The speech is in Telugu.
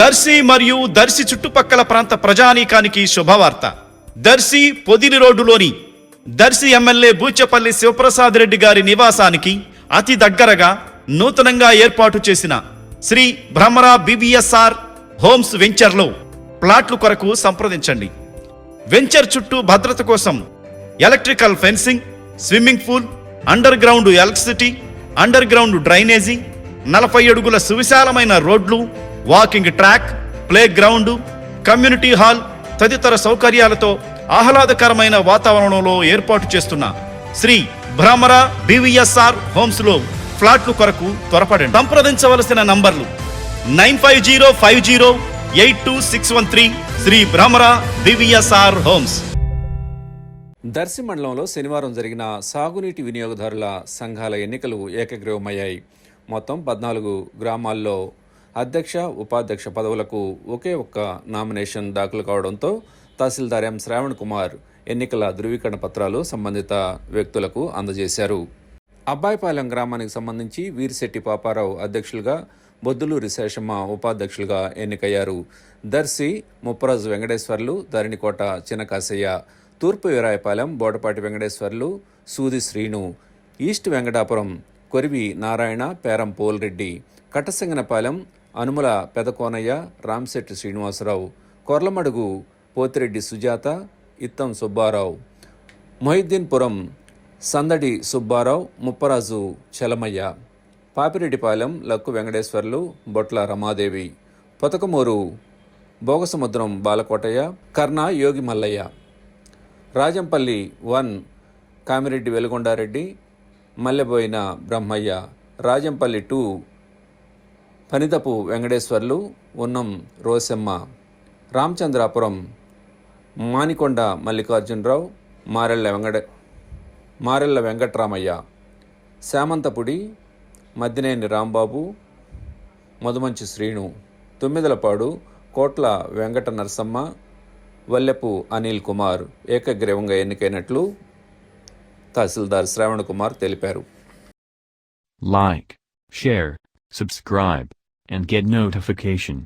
దర్శి మరియు దర్శి చుట్టుపక్కల ప్రాంత ప్రజానీకానికి శుభవార్త. దర్శి పొదిలి రోడ్డులోని దర్శి ఎమ్మెల్యే బూచపల్లి శివప్రసాద్ రెడ్డి గారి నివాసానికి అతి దగ్గరగా నూతనంగా ఏర్పాటు చేసిన శ్రీ భ్రమరా BVSR హోమ్స్ వెంచర్లో ప్లాట్లు కొరకు సంప్రదించండి. వెంచర్ చుట్టూ భద్రత కోసం electrical fencing, swimming pool, under ground electricity, under ground drainage, 40 అడుగుల సువిశాలమైన రోడ్లు, walking track, play ground, community hall తదితర సౌకర్యాలతో ఆహ్లాదకరమైన వాతావరణంలో ఏర్పాటు చేస్తున్న శ్రీ భ్రమరా BVSR హోమ్స్ లో ఫ్లాట్లు కొరకు త్వరపడండి. సంప్రదించవలసిన నంబర్లు 9505082613 శ్రీ భ్రమరా BVSR హోమ్స్. దర్శి మండలంలో శనివారం జరిగిన సాగునీటి వినియోగదారుల సంఘాల ఎన్నికలు ఏకగ్రీవమయ్యాయి. మొత్తం 14 గ్రామాల్లో అధ్యక్ష, ఉపాధ్యక్ష పదవులకు ఒకే ఒక్క నామినేషన్ దాఖలు కావడంతో తహసీల్దార్ ఎం శ్రావణ్ కుమార్ ఎన్నికల ధృవీకరణ పత్రాలు సంబంధిత వ్యక్తులకు అందజేశారు. అబ్బాయిపాలెం గ్రామానికి సంబంధించి వీరిశెట్టి పాపారావు అధ్యక్షులుగా, బొద్దులూరి శేషమ్మ ఉపాధ్యక్షులుగా ఎన్నికయ్యారు. దర్శి ముప్పరాజు వెంకటేశ్వర్లు, ధరణికోట చినకాశయ్య, తూర్పు వీరాయపాలెం బోడపాటి వెంకటేశ్వర్లు, సూది శ్రీను, ఈస్ట్ వెంకటాపురం కొరివి నారాయణ, పేరం పోల్రెడ్డి, కట్టసింగనపాలెం అనుముల పెదకోనయ్య, రాంశెట్టి శ్రీనివాసరావు, కొర్లమడుగు పోతిరెడ్డి సుజాత, ఇత్తం సుబ్బారావు, మొహిద్దీన్పురం సందడి సుబ్బారావు, ముప్పరాజు చలమయ్య, పాపిరెడ్డిపాలెం లక్కు వెంకటేశ్వర్లు, బొట్ల రమాదేవి, పొతకమూరు భోగసముద్రం బాలకోటయ్య, కర్ణ యోగి మల్లయ్య, రాజంపల్లి 1 కామిరెడ్డి వెలుగొండారెడ్డి, మల్లెబోయిన బ్రహ్మయ్య, రాజంపల్లి 2 పనిదపు వెంకటేశ్వర్లు, ఉన్నం రోసెమ్మ, రామచంద్రాపురం మానికొండ మల్లికార్జునరావు, మారెళ్ల వెంకట్రామయ్య, శామంతపుడి మద్దినేని రాంబాబు, మధుమంచి శ్రీను, తుమ్మిదలపాడు కోట్ల వెంకట నరసమ్మ, వల్లెపు అనిల్ కుమార్ ఏకగ్రీవంగా ఎన్నికైనట్లు తహసీల్దార్ శ్రావణ్ కుమార్ తెలిపారు. Like, share, subscribe, and get notification.